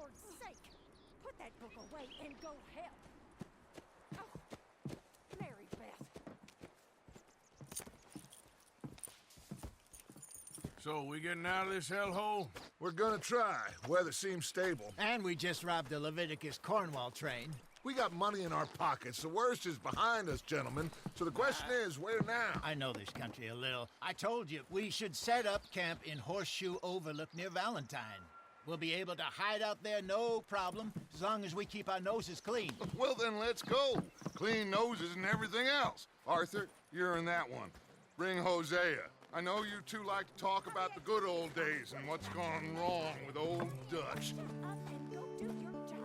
Lord's sake! Put that book away and go help! Oh, Mary Beth. So, we getting out of this hellhole? We're gonna try. Weather seems stable. And we just robbed the Leviticus Cornwall train. We got money in our pockets. The worst is behind us, gentlemen. So the question is, where now? I know this country a little. I told you, we should set up camp in Horseshoe Overlook near Valentine. We'll be able to hide out there, no problem, as long as we keep our noses clean. Well, then let's go. Clean noses and everything else. Arthur, you're in that one. Bring Hosea. I know you two like to talk about the good old days and what's gone wrong with old Dutch. Up and go do your job.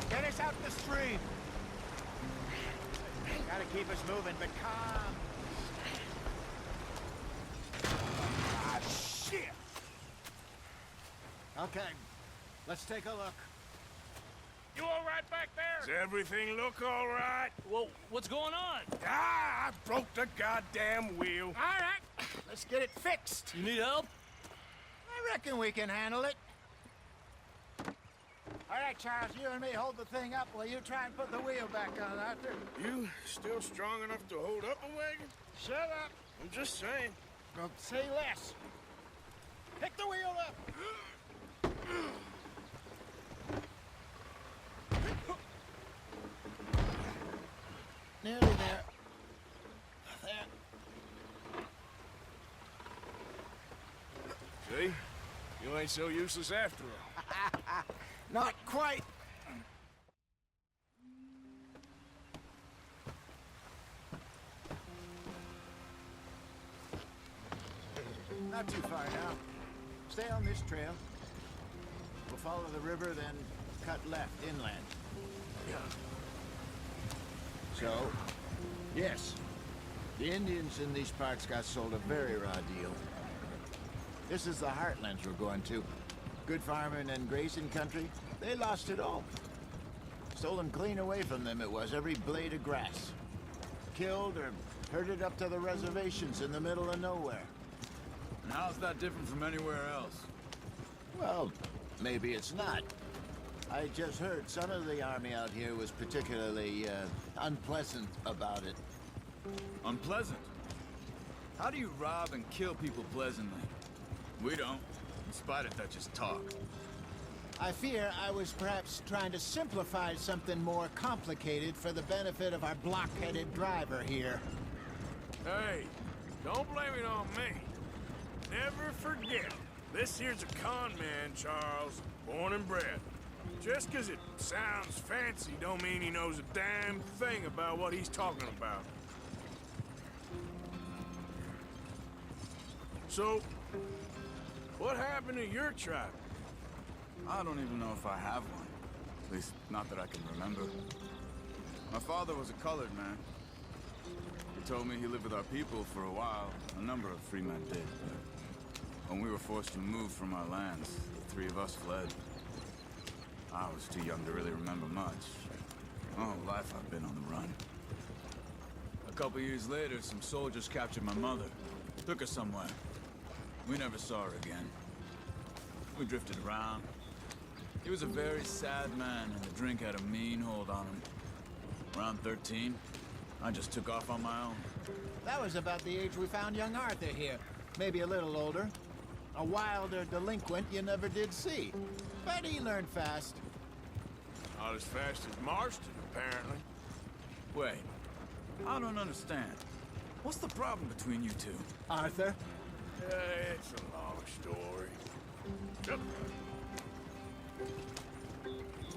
Get us out the stream! Gotta keep us moving, but calm. Ah, shit! Okay, let's take a look. You all right back there? Does everything look all right? Well, what's going on? Ah, I broke the goddamn wheel. All right, let's get it fixed. You need help? I reckon we can handle it. All right, Charles, you and me hold the thing up while you try and put the wheel back on, Arthur. You still strong enough to hold up a wagon? Shut up. I'm just saying. Don't say less. Pick the wheel up. Nearly there. There. See? You ain't so useless after all. Not quite. Not too far now. Stay on this trail. We'll follow the river, then cut left inland. So, yes, the Indians in these parts got sold a very raw deal. This is the heartlands we're going to. Good farming and grazing country, they lost it all. Stolen clean away from them it was, every blade of grass. Killed or herded up to the reservations in the middle of nowhere. And how's that different from anywhere else? Well, maybe it's not. I just heard some of the army out here was particularly, unpleasant about it. Unpleasant? How do you rob and kill people pleasantly? We don't, in spite of Dutch's talk. I fear I was perhaps trying to simplify something more complicated for the benefit of our block-headed driver here. Hey, don't blame it on me. Never forget, this here's a con man, Charles, born and bred. Just 'cause it sounds fancy don't mean he knows a damn thing about what he's talking about. So, what happened to your tribe? I don't even know if I have one. At least, not that I can remember. My father was a colored man. He told me he lived with our people for a while. A number of free men did, but when we were forced to move from our lands, the three of us fled. I was too young to really remember much. My whole life I've been on the run. A couple years later, some soldiers captured my mother. Took her somewhere. We never saw her again. We drifted around. He was a very sad man, and the drink had a mean hold on him. Around 13, I just took off on my own. That was about the age we found young Arthur here. Maybe a little older. A wilder delinquent you never did see. But he learned fast. Not as fast as Marston, apparently. Wait, I don't understand. What's the problem between you two? Arthur? It's a long story. Yep.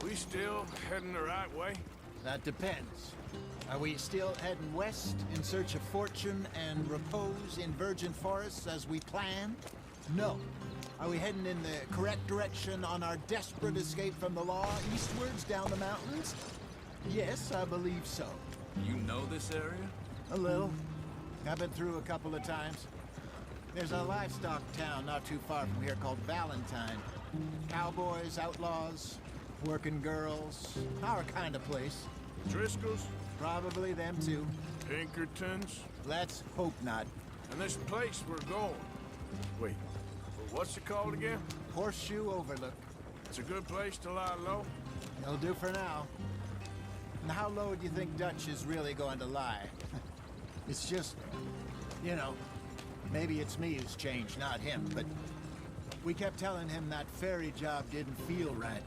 We still heading the right way? That depends. Are we still heading west in search of fortune and repose in virgin forests as we planned? No. Are we heading in the correct direction on our desperate escape from the law eastwards down the mountains? Yes, I believe so. You know this area? A little. I've been through a couple of times. There's a livestock town not too far from here called Valentine. Cowboys, outlaws, working girls, our kind of place. Driscoll's? Probably them too. Pinkertons? Let's hope not. And this place we're going. Wait, what's it called again? Horseshoe Overlook. It's a good place to lie low? It'll do for now. And how low do you think Dutch is really going to lie? It's just, you know, maybe it's me who's changed, not him, but we kept telling him that ferry job didn't feel right.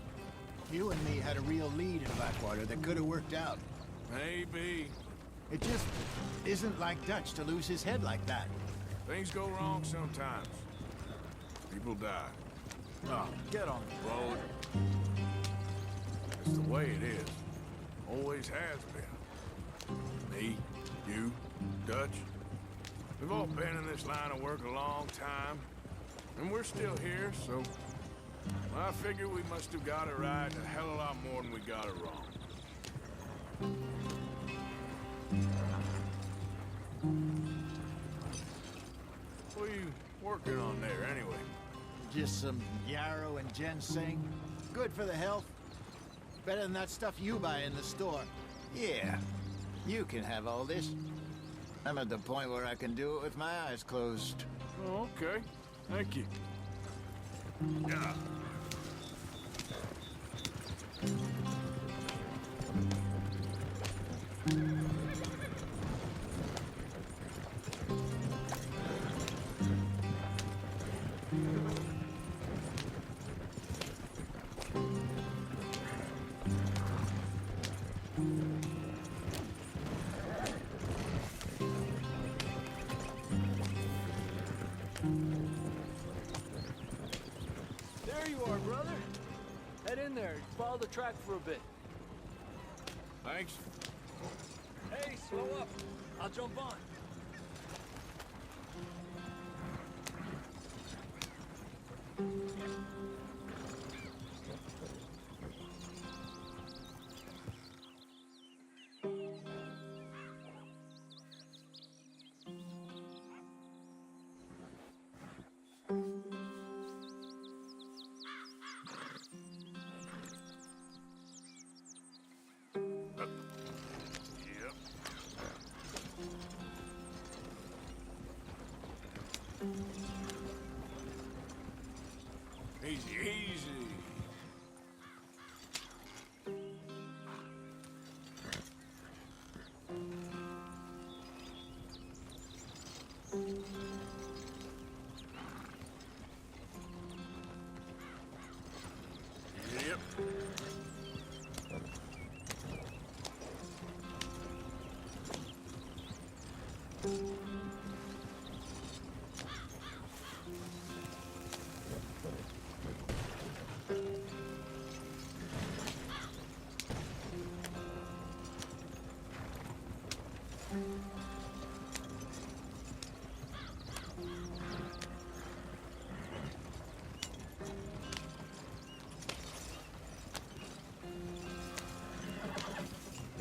You and me had a real lead in Blackwater that could have worked out. Maybe. It just isn't like Dutch to lose his head like that. Things go wrong sometimes. People die. Oh, get on the road. It's the way it is. Always has been. Me, you, Dutch. We've all been in this line of work a long time. And we're still here, so... I figure we must have got it right a hell of a lot more than we got it wrong. What are you working on there, anyway? Just some yarrow and ginseng. Good for the health. Better than that stuff you buy in the store. Yeah, you can have all this. I'm at the point where I can do it with my eyes closed. Oh, okay. Thank you. Yeah. There you are, brother. Head in there. Follow the track for a bit. Thanks. Hey, slow up. I'll jump on. Yep. Easy, easy. Yep.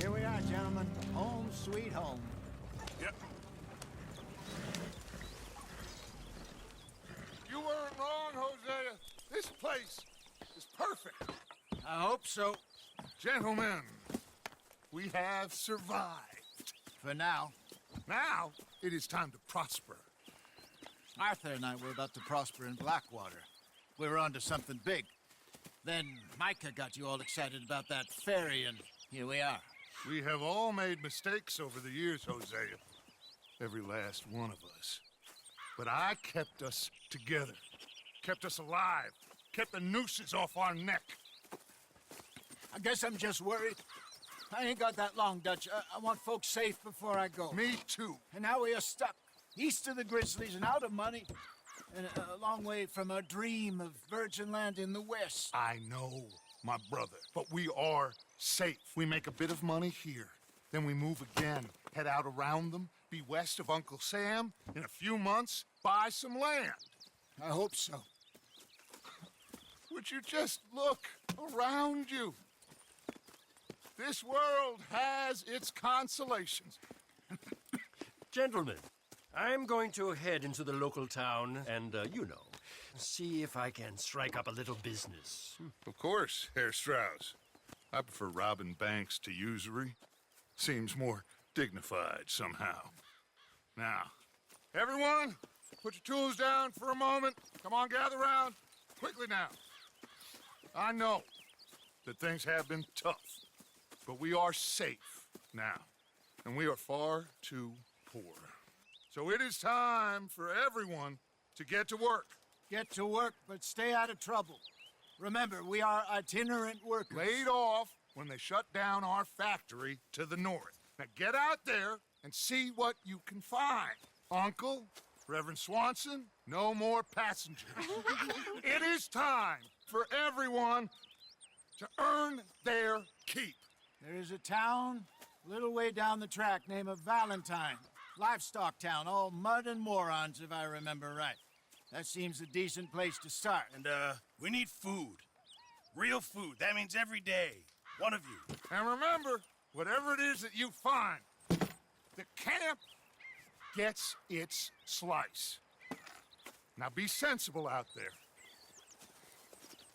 Here we are, gentlemen. Home sweet home. Yep. You weren't wrong, Hosea. This place is perfect. I hope so. Gentlemen, we have survived. For now. Now, it is time to prosper. Arthur and I were about to prosper in Blackwater. We were onto something big. Then Micah got you all excited about that ferry, and here we are. We have all made mistakes over the years, Hosea. Every last one of us. But I kept us together. Kept us alive. Kept the nooses off our neck. I guess I'm just worried. I ain't got that long, Dutch. I want folks safe before I go. Me too. And now we are stuck, east of the Grizzlies and out of money, and a long way from our dream of virgin land in the west. I know, my brother, but we are safe. We make a bit of money here, then we move again, head out around them, be west of Uncle Sam, in a few months, buy some land. I hope so. Would you just look around you? This world has its consolations. Gentlemen, I'm going to head into the local town and, see if I can strike up a little business. Of course, Herr Strauss. I prefer robbing banks to usury. Seems more dignified somehow. Now, everyone, put your tools down for a moment. Come on, gather round. Quickly now. I know that things have been tough, but we are safe now, and we are far too poor. So it is time for everyone to get to work. Get to work, but stay out of trouble. Remember, we are itinerant workers. Laid off when they shut down our factory to the north. Now get out there and see what you can find. Uncle, Reverend Swanson, no more passengers. It is time for everyone to earn their keep. There is a town a little way down the track named Valentine. Livestock town, all mud and morons, if I remember right. That seems a decent place to start. And, we need food. Real food. That means every day. One of you. And remember, whatever it is that you find, the camp gets its slice. Now be sensible out there.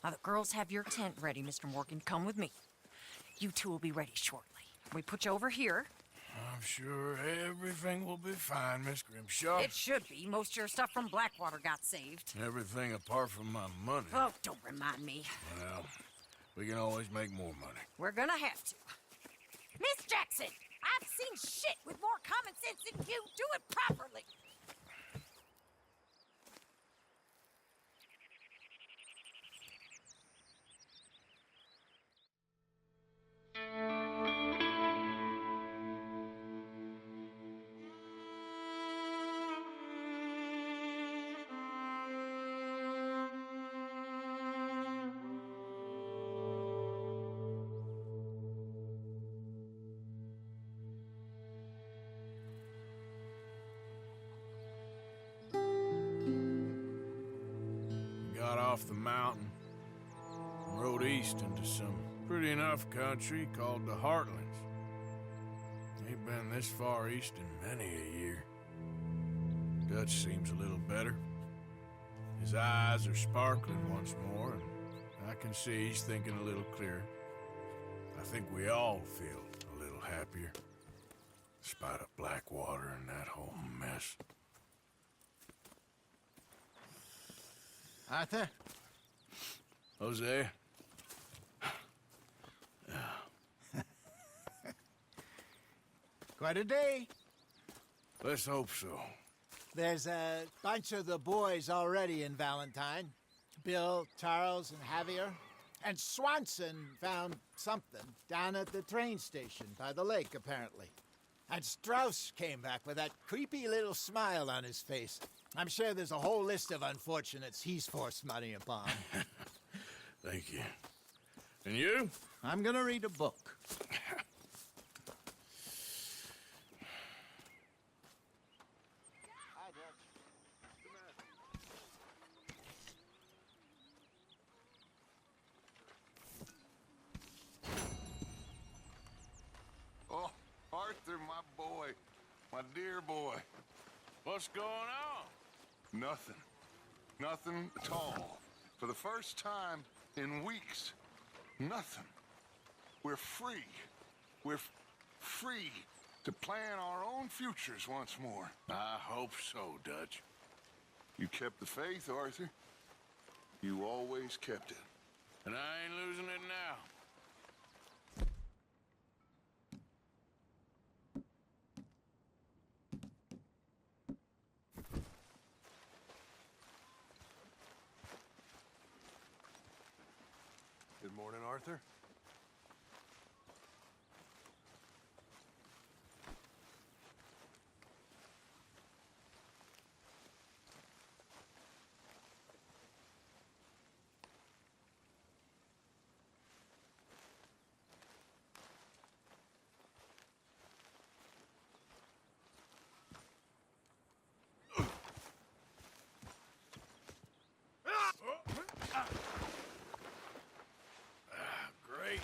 Now, the girls have your tent ready, Mr. Morgan. Come with me. You two will be ready shortly. We put you over here. I'm sure everything will be fine, Miss Grimshaw. It should be. Most of your stuff from Blackwater got saved. Everything apart from my money. Oh, don't remind me. Well, we can always make more money. We're gonna have to. Miss Jackson, I've seen shit with more common sense than you. Do it properly. Got off the mountain and rode east into some pretty enough country called the Heartlands. Ain't been this far east in many a year. Dutch seems a little better. His eyes are sparkling once more, and I can see he's thinking a little clearer. I think we all feel a little happier, despite of Blackwater and that whole mess. Arthur? Hosea? Quite a day. Let's hope so. There's a bunch of the boys already in Valentine. Bill, Charles, and Javier. And Swanson found something down at the train station by the lake, apparently. And Strauss came back with that creepy little smile on his face. I'm sure there's a whole list of unfortunates he's forced money upon. Thank you. And you? I'm gonna read a book. Oh, Arthur, my boy. My dear boy. What's going on? Nothing. Nothing at all. For the first time in weeks, nothing. We're free. We're free To plan our own futures once more. I hope so, Dutch. You kept the faith, Arthur. You always kept it. And I ain't losing it now. Good morning, Arthur. Great.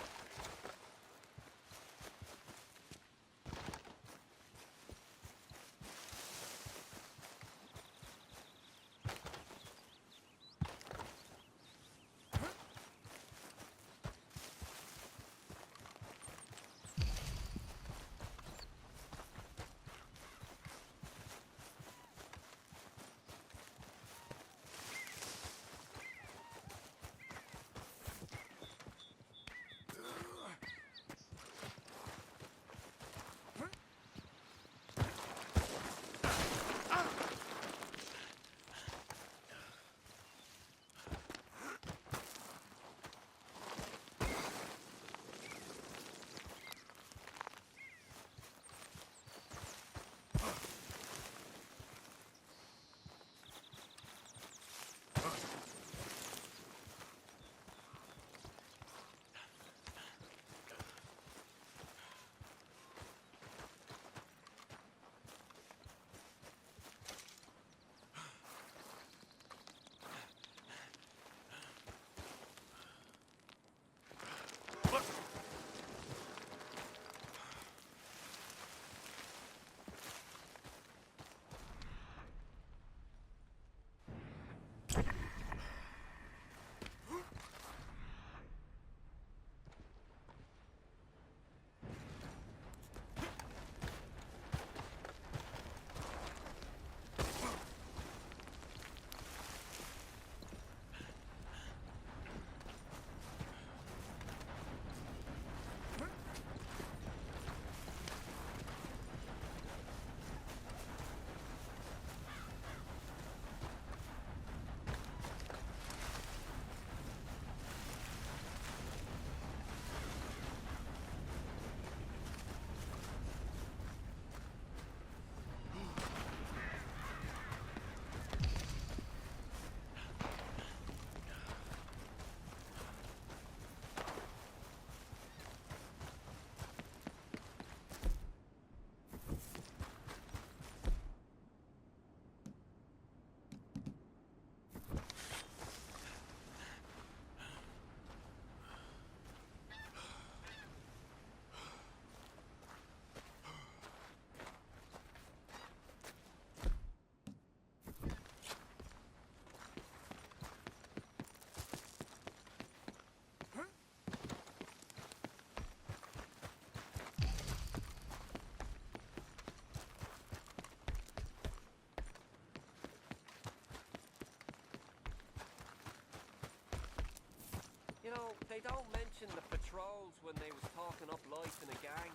You know, they don't mention the patrols when they was talking up life in a gang.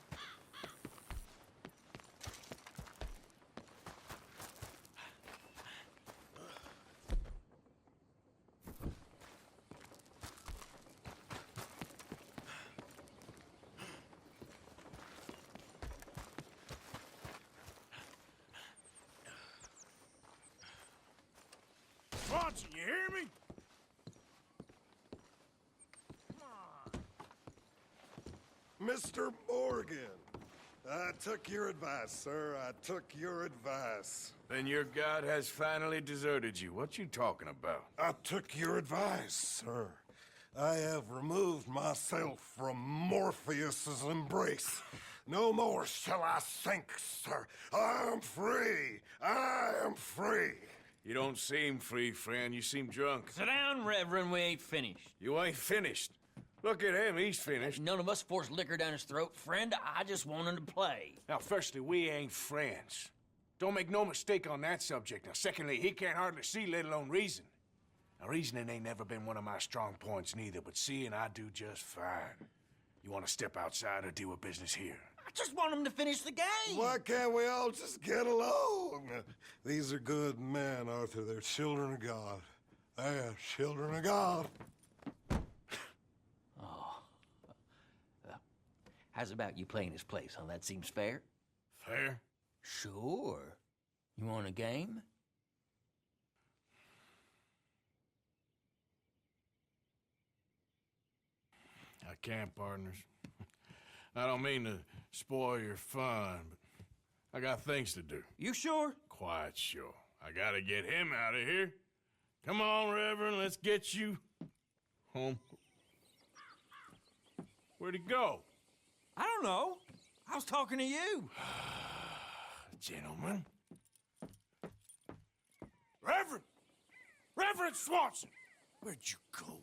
Watson, you hear me? Mr. Morgan, I took your advice, sir. I took your advice. Then your god has finally deserted you. What you talking about? I took your advice, sir. I have removed myself from Morpheus's embrace. No more shall I sink, sir. I am free. I am free. You don't seem free, friend. You seem drunk. Sit down, Reverend. We ain't finished. You ain't finished. Look at him, he's finished. None of us forced liquor down his throat. Friend, I just want him to play. Now, firstly, we ain't friends. Don't make no mistake on that subject. Now, secondly, he can't hardly see, let alone reason. Now, reasoning ain't never been one of my strong points neither, but seeing I do just fine. You want to step outside or deal with business here? I just want him to finish the game. Why can't we all just get along? These are good men, Arthur. They're children of God. They're children of God. How's about you playing his place, huh? That seems fair? Fair? Sure. You want a game? I can't, partners. I don't mean to spoil your fun, but I got things to do. You sure? Quite sure. I gotta get him out of here. Come on, Reverend, let's get you home. Where'd he go? I don't know. I was talking to you. Gentlemen. Reverend! Reverend Swanson! Where'd you go?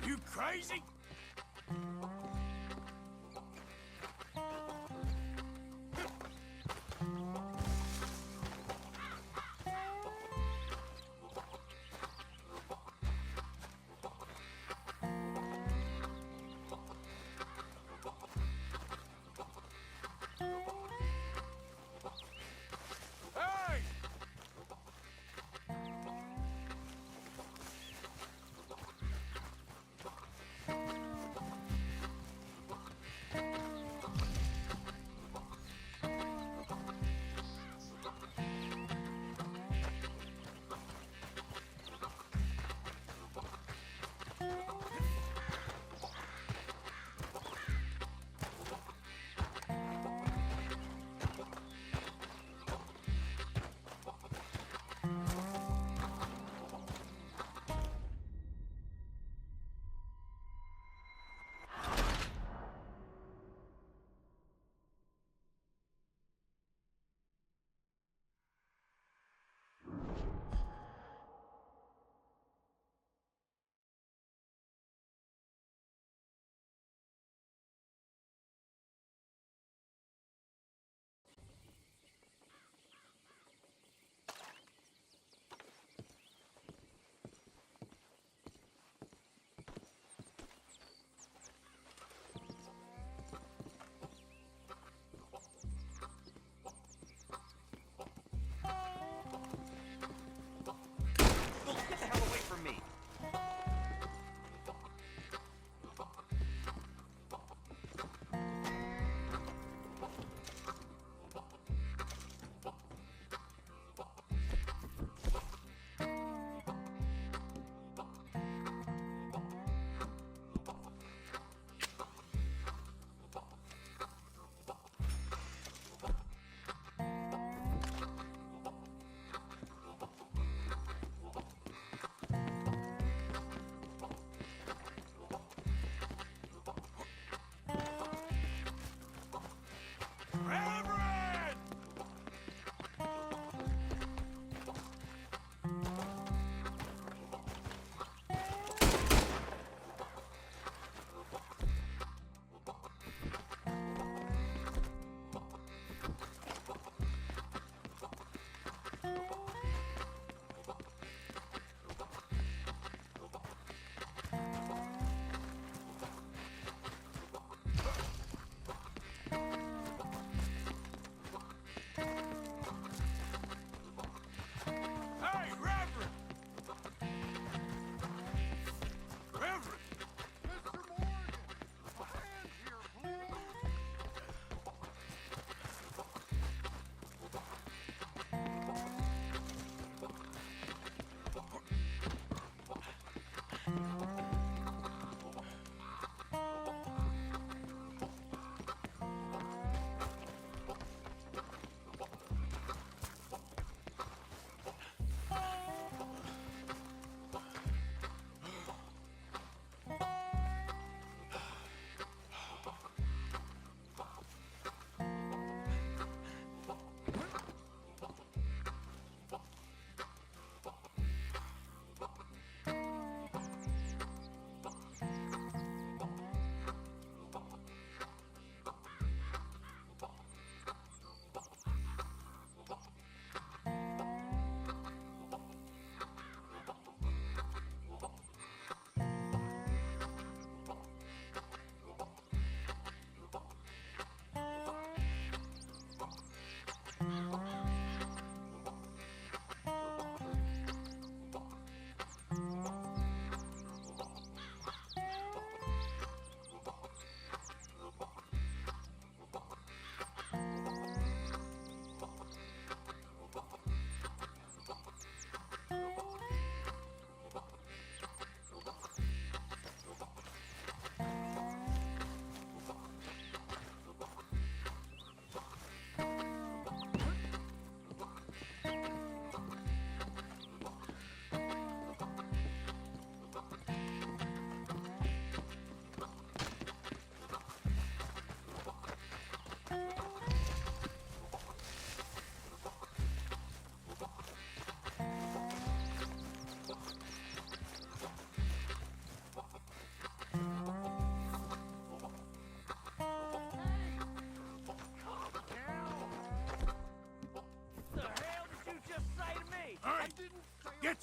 You crazy? Hey!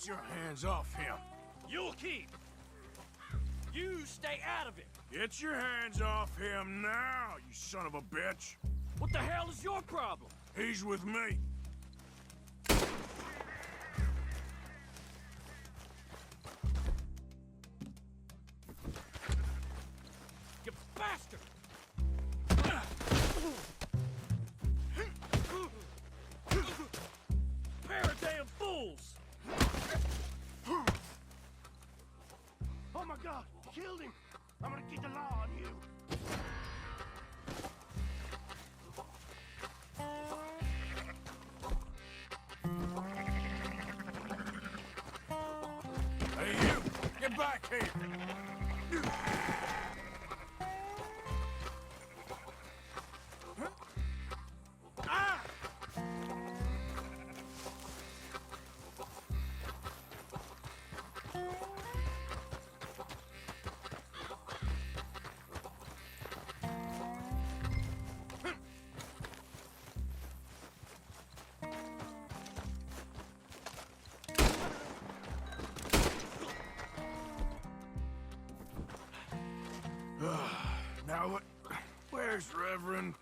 Get your hands off him. You'll keep. You stay out of it. Get your hands off him now, you son of a bitch. What the hell is your problem? He's with me. You bastard! Pair of damn fools! Oh my God, you killed him. I'm gonna get the law on you. Hey, you! Get back here! Ah! Now what? Where's Reverend?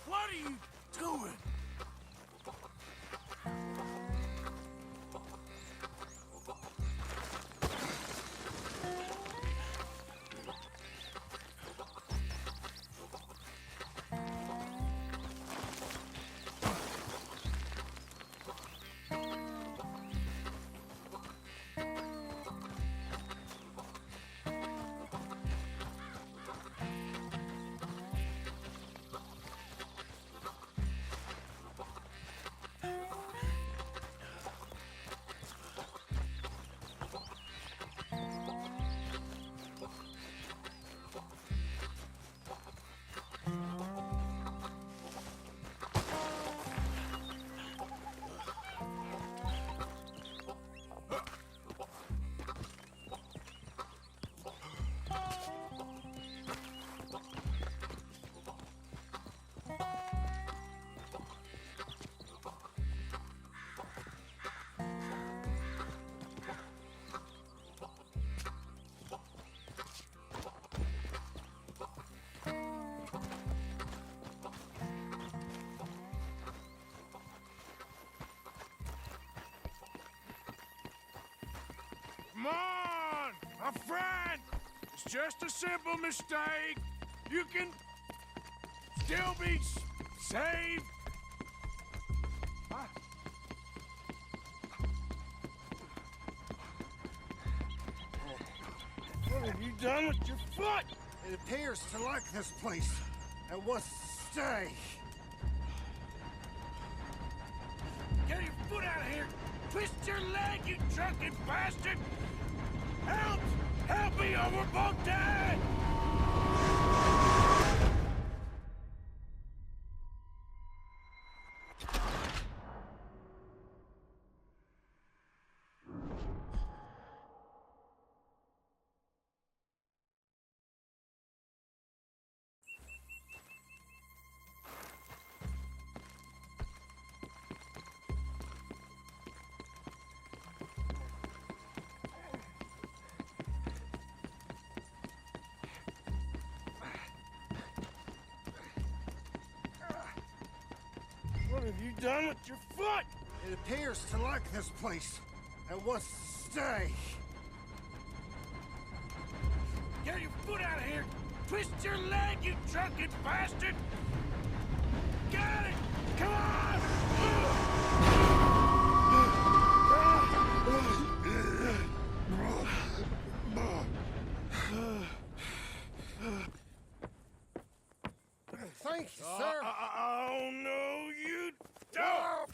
What are you doing? Come on, my friend. It's just a simple mistake. You can still be saved. What have you done with your foot? It appears to like this place and wants to stay. Get your foot out of here. Twist your leg, you drunken bastard. Help! Help me, or we're both dead! have you done with your foot? It appears to like this place and wants to stay. Get your foot out of here! Twist your leg, you drunken bastard! Got it! Come on! Thank you, sir. Oh, no, you don't!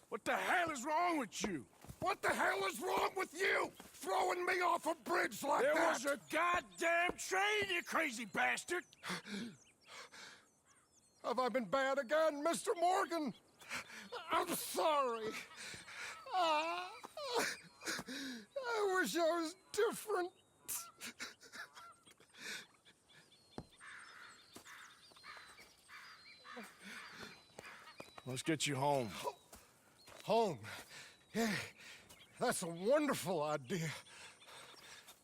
What the hell is wrong with you? What the hell is wrong with you? Throwing me off a bridge like There that? was a goddamn train, you crazy bastard! Have I been bad again, Mr. Morgan? I'm sorry. I wish I was different. Let's get you home. Home. Yeah, that's a wonderful idea.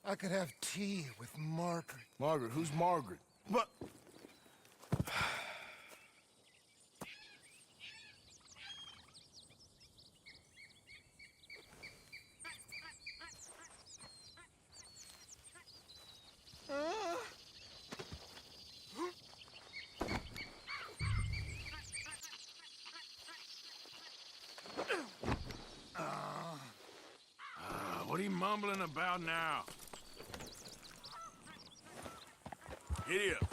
I could have tea with Margaret. Margaret? Who's Margaret? What? What are you mumbling about now? Giddy up.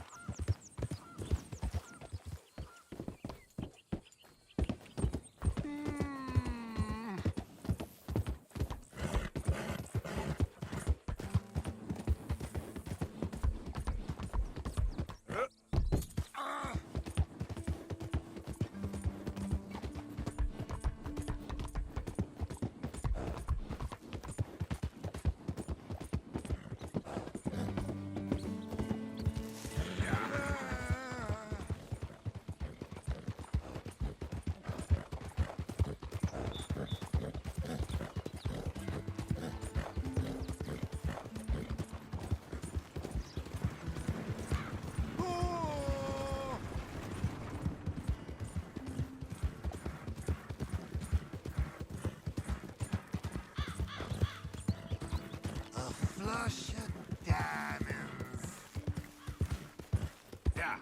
Flush of diamonds. Yeah.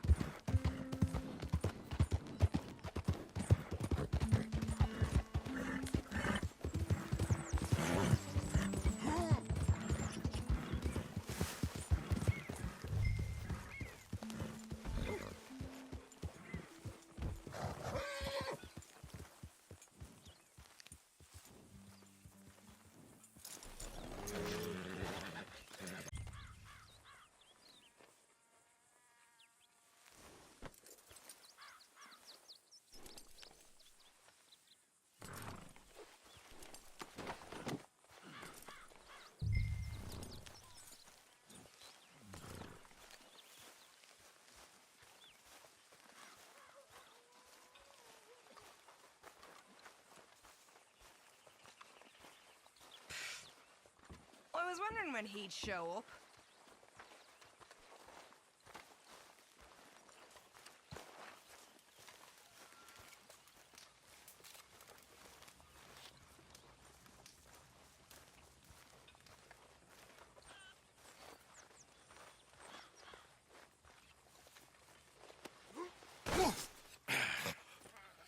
I was wondering when he'd show up.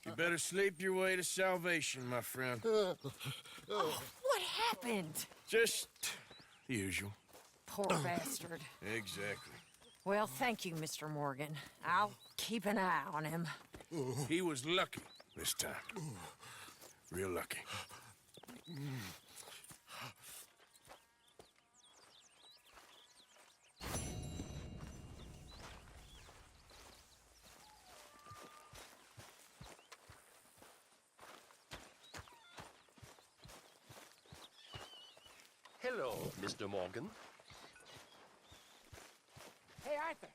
You better sleep your way to salvation, my friend. Oh, what happened? Just the usual. Poor bastard. Exactly. Well, thank you, Mr. Morgan. I'll keep an eye on him. He was lucky this time. Real lucky. Hello, Mr. Morgan. Hey, Arthur.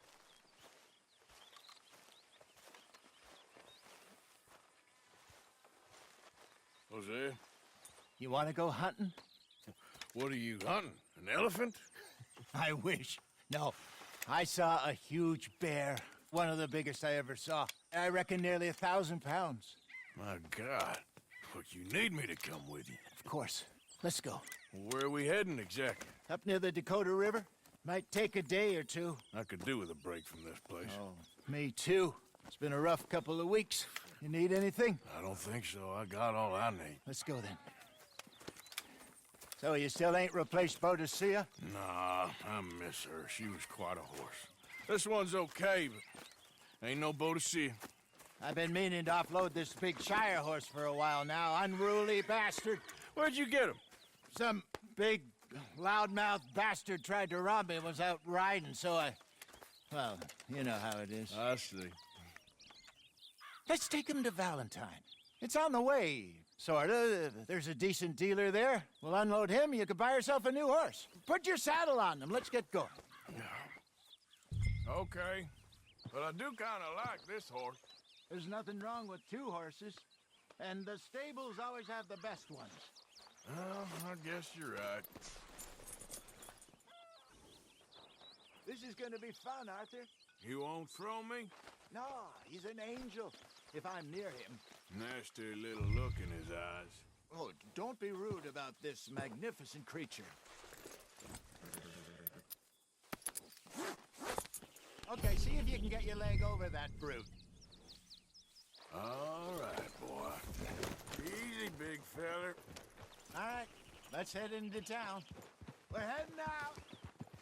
Jose, You want to go hunting? what are you hunting? An elephant? I wish. No. I saw a huge bear. One of the biggest I ever saw. I reckon nearly 1,000 pounds. My God. Look, you need me to come with you. Of course. Let's go. Where are we heading exactly? Up near the Dakota River. Might take a day or two. I could do with a break from this place. Oh, me too. It's been a rough couple of weeks. You need anything? I don't think so. I got all I need. Let's go then. So you still ain't replaced Boadicea? Nah, I miss her. She was quite a horse. This one's okay, but ain't no Boadicea. I've been meaning to offload this big Shire horse for a while now. Unruly bastard. Where'd you get him? Some big, loudmouth bastard tried to rob me and was out riding, so I... Well, you know how it is. I see. Let's take him to Valentine. It's on the way, sorta. There's a decent dealer there. We'll unload him, you could buy yourself a new horse. Put your saddle on them, let's get going. Okay, but I do kind of like this horse. There's nothing wrong with two horses, and the stables always have the best ones. Well, I guess you're right. This is gonna be fun, Arthur. You won't throw me? No, he's an angel, if I'm near him. Nasty little look in his eyes. Oh, don't be rude about this magnificent creature. Okay, see if you can get your leg over that brute. All right, boy. Easy, big feller. All right, let's head into town. We're heading out.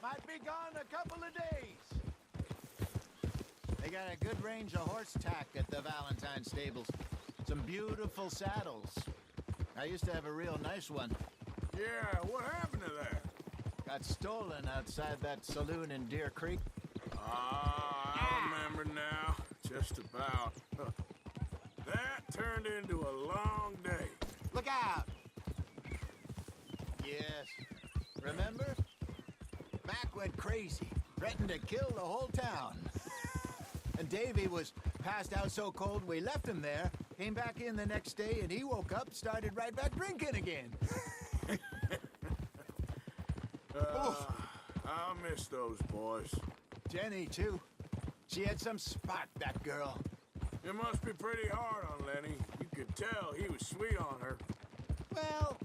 Might be gone a couple of days. They got a good range of horse tack at the Valentine stables. Some beautiful saddles. I used to have a real nice one. Yeah, what happened to that? Got stolen outside that saloon in Deer Creek. I remember now. Just about. That turned into a long day. Look out! Yes. Remember? Mac went crazy, threatened to kill the whole town. And Davy was passed out so cold we left him there, came back in the next day, and he woke up, started right back drinking again. I miss those boys. Jenny, too. She had some spot, that girl. It must be pretty hard on Lenny. You could tell he was sweet on her. Well,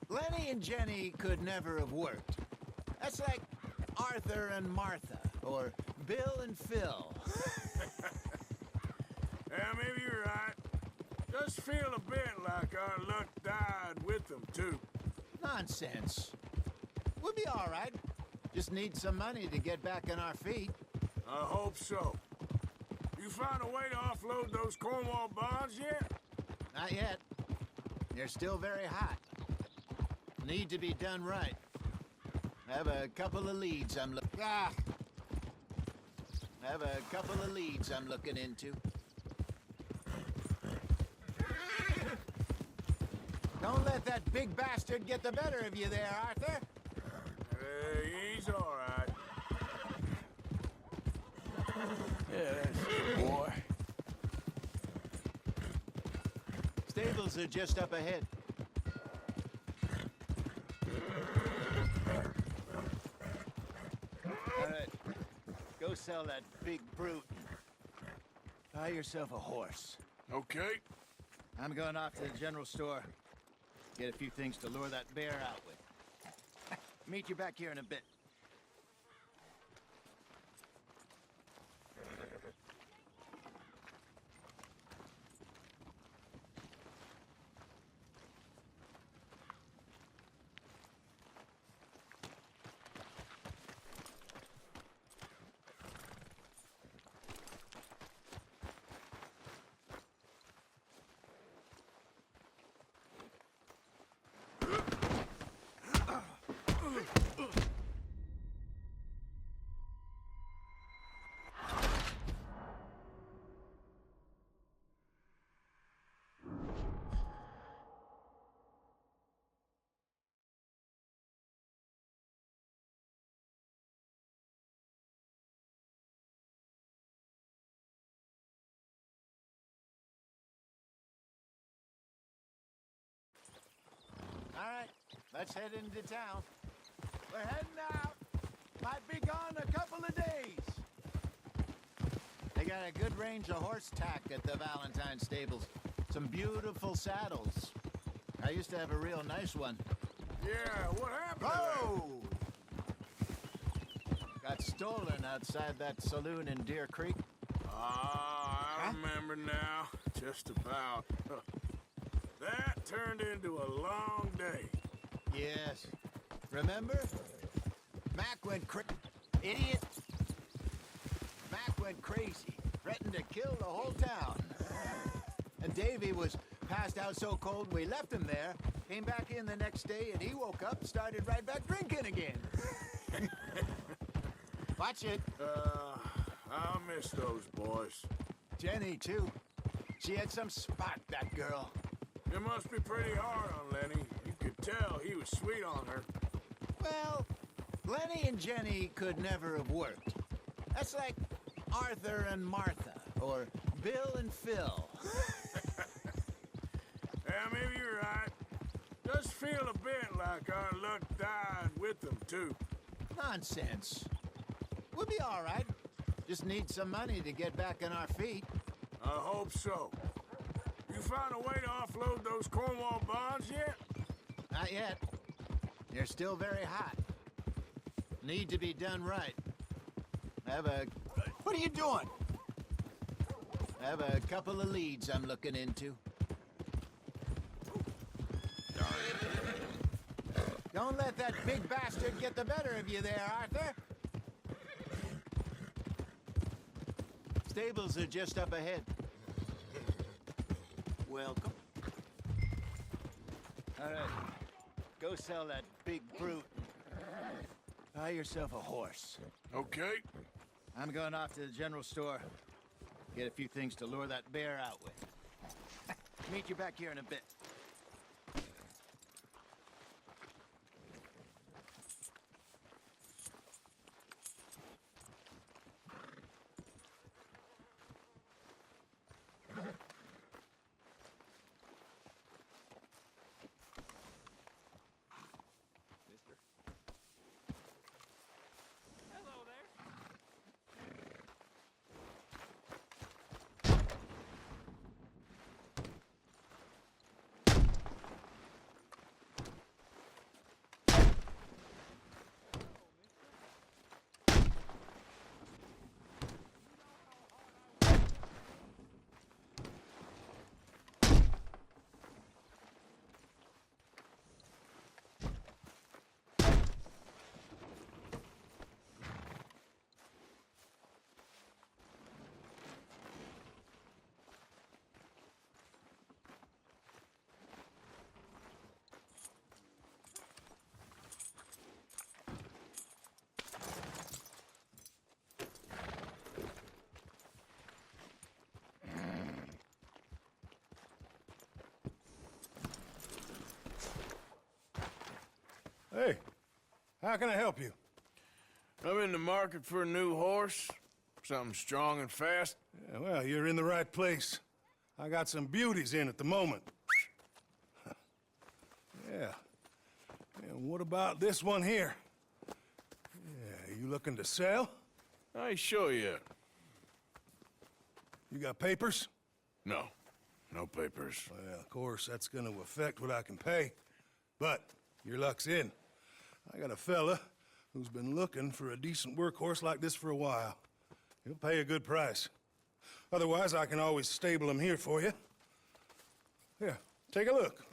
Lenny and Jenny could never have worked. That's like Arthur and Martha, or Bill and Phil. Yeah, maybe you're right. Just feel a bit like our luck died with them, too. Nonsense. We'll be all right. Just need some money to get back on our feet. I hope so. You found a way to offload those Cornwall bonds yet? Not yet. They're still very hot. Need to be done right. I have a couple of leads I'm looking into. Don't let that big bastard get the better of you there, Arthur. He's all right. Yeah, that's it, boy. Stables are just up ahead. All right, go sell that big brute. Buy yourself a horse. Okay. I'm going off to the general store. Get a few things to lure that bear out with. Meet you back here in a bit. All right, let's head into town. We're heading out. Might be gone a couple of days. They got a good range of horse tack at the Valentine stables. Some beautiful saddles. I used to have a real nice one. Yeah, what happened Oh! Got stolen outside that saloon in Deer Creek. I remember now. Just about. That turned into a long day. Yes. Remember? Mac went Idiot! Mac went crazy, threatened to kill the whole town. And Davy was passed out so cold we left him there, came back in the next day, and he woke up and started right back drinking again. Watch it. I'll miss those boys. Jenny, too. She had some spot, that girl. It must be pretty hard on Lenny. You could tell he was sweet on her. Well, Lenny and Jenny could never have worked. That's like Arthur and Martha, or Bill and Phil. Yeah, maybe you're right. Does feel a bit like our luck died with them, too. Nonsense. We'll be all right. Just need some money to get back on our feet. I hope so. You found a way to offload those Cornwall bonds yet? Not yet. They're still very hot. Need to be done right. What are you doing? I have a couple of leads I'm looking into. Don't let that big bastard get the better of you there, Arthur. Stables are just up ahead. Welcome. All right. Go sell that big brute. Buy yourself a horse. Okay. I'm going off to the general store. Get a few things to lure that bear out with. Meet you back here in a bit. Hello there. Hey, how can I help you? I'm in the market for a new horse. Something strong and fast. Yeah, well, you're in the right place. I got some beauties in at the moment. Yeah. And what about this one here? Yeah, you looking to sell? I ain't sure yet. You got papers? No. No papers. Well, of course, that's gonna affect what I can pay. But your luck's in. I got a fella who's been looking for a decent workhorse like this for a while. He'll pay a good price. Otherwise, I can always stable him here for you. Here, take a look.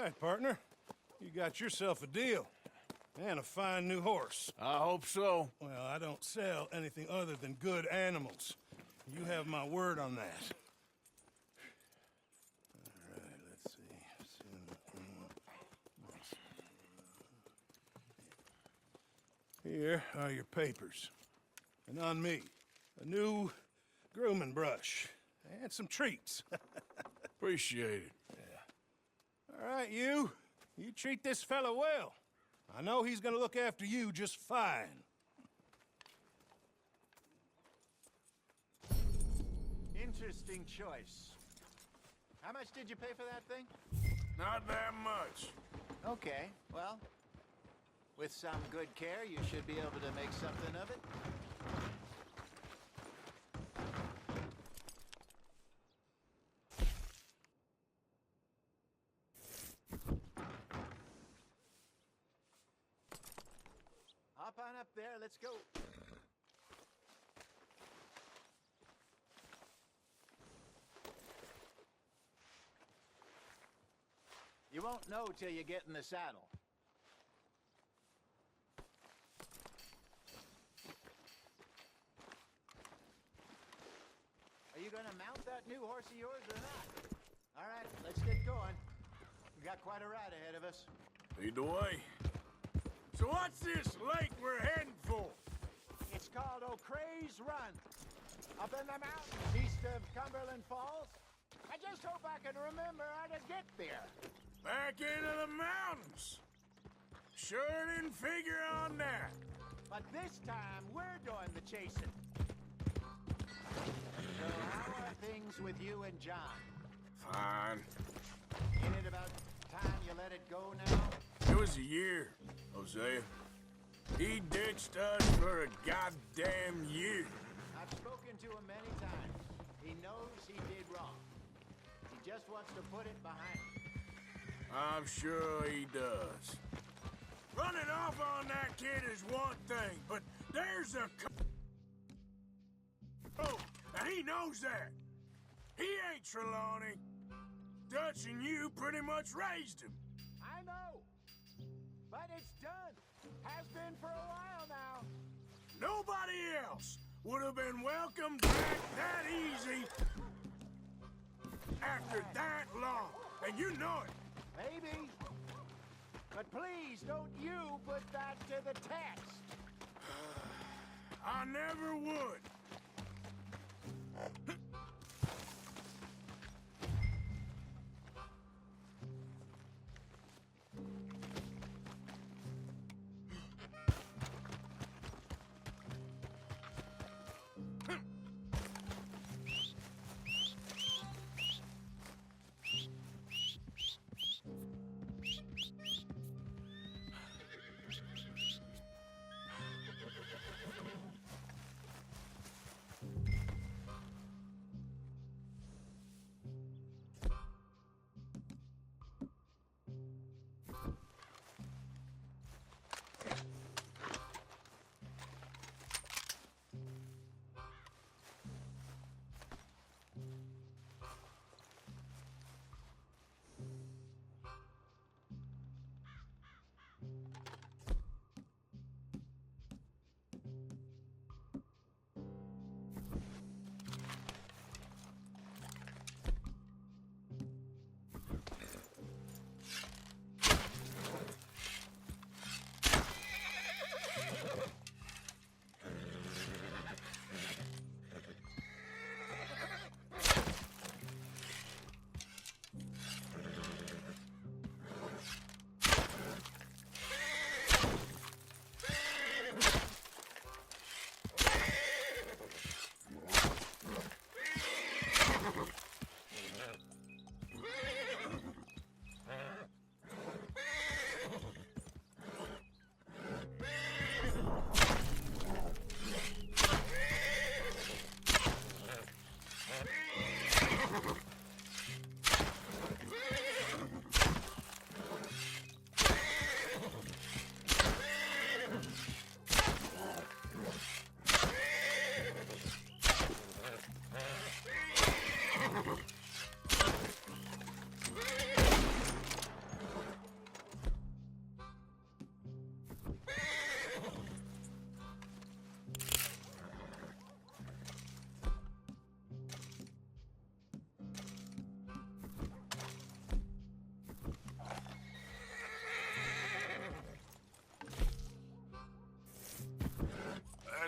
right, partner. You got yourself a deal. And a fine new horse. I hope so. Well, I don't sell anything other than good animals. You have my word on that. All right, let's see. Here are your papers. And on me, a new grooming brush. And some treats. Appreciate it. All right, you treat this fella well. I know he's gonna look after you just fine. Interesting choice. How much did you pay for that thing? Not that much. Okay, well, with some good care, you should be able to make something of it. Hop on up there, let's go. You won't know till you get in the saddle. Are you gonna mount that new horse of yours or not? All right, let's get going. We got quite a ride ahead of us. Lead the way. So what's this lake we're heading for? It's called O'Creagh's Run. Up in the mountains east of Cumberland Falls. I just hope I can remember how to get there. Back into the mountains. Sure didn't figure on that. But this time, we're doing the chasing. So how are things with you and John? Fine. Ain't it about time you let it go now? It was a year, Hosea. He ditched us for a goddamn year. I've spoken to him many times. He knows he did wrong. He just wants to put it behind him. I'm sure he does. Running off on that kid is one thing, but there's a... Oh, and he knows that. He ain't Trelawney. Dutch and you pretty much raised him. I know. But it's done. Has been for a while now. Nobody else would have been welcomed back that easy after that long. And you know it. Maybe. But please don't you put that to the test. I never would.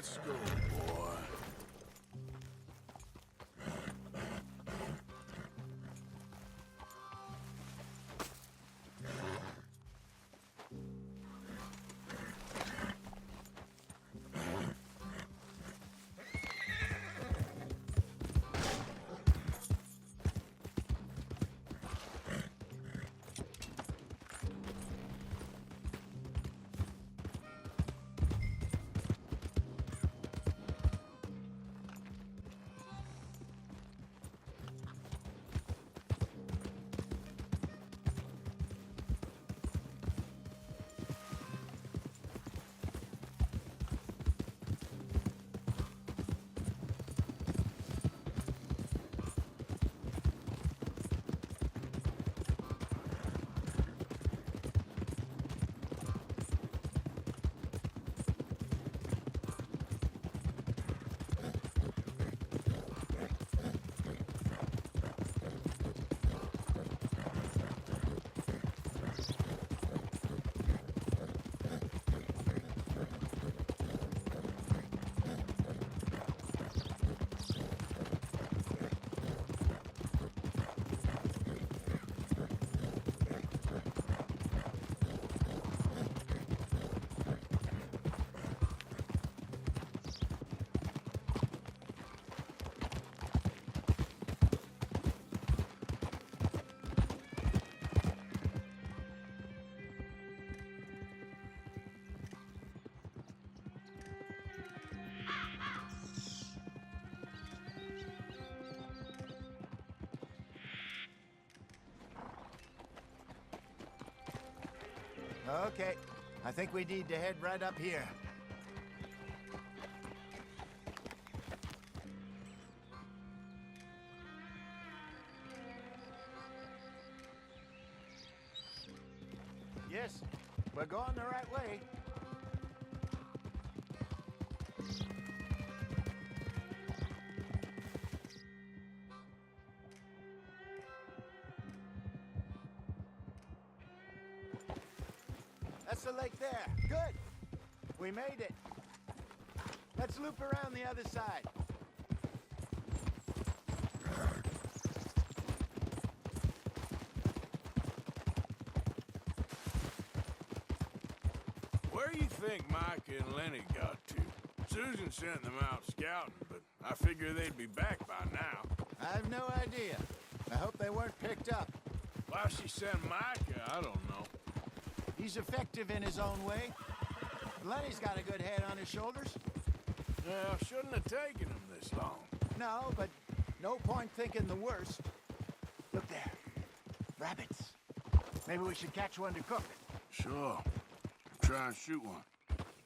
Let's go, boy. Okay, I think we need to head right up here. Yes, we're going the right way. That's the lake there. Good. We made it. Let's loop around the other side. Where you think Mike and Lenny got to? Susan sent them out scouting, but I figure they'd be back by now. I've no idea. I hope they weren't picked up. Why she sent Micah, I don't know. He's effective in his own way. Lenny's got a good head on his shoulders. Yeah, shouldn't have taken him this long. No, but no point thinking the worst. Look there. Rabbits. Maybe we should catch one to cook. Sure. Try and shoot one.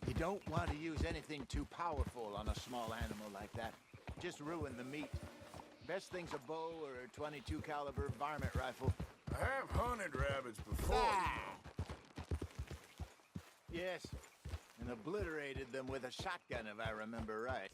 You don't want to use anything too powerful on a small animal like that. Just ruin the meat. Best thing's a bow or a 22 caliber varmint rifle. I have hunted rabbits before. Ah! Yes, and obliterated them with a shotgun if I remember right.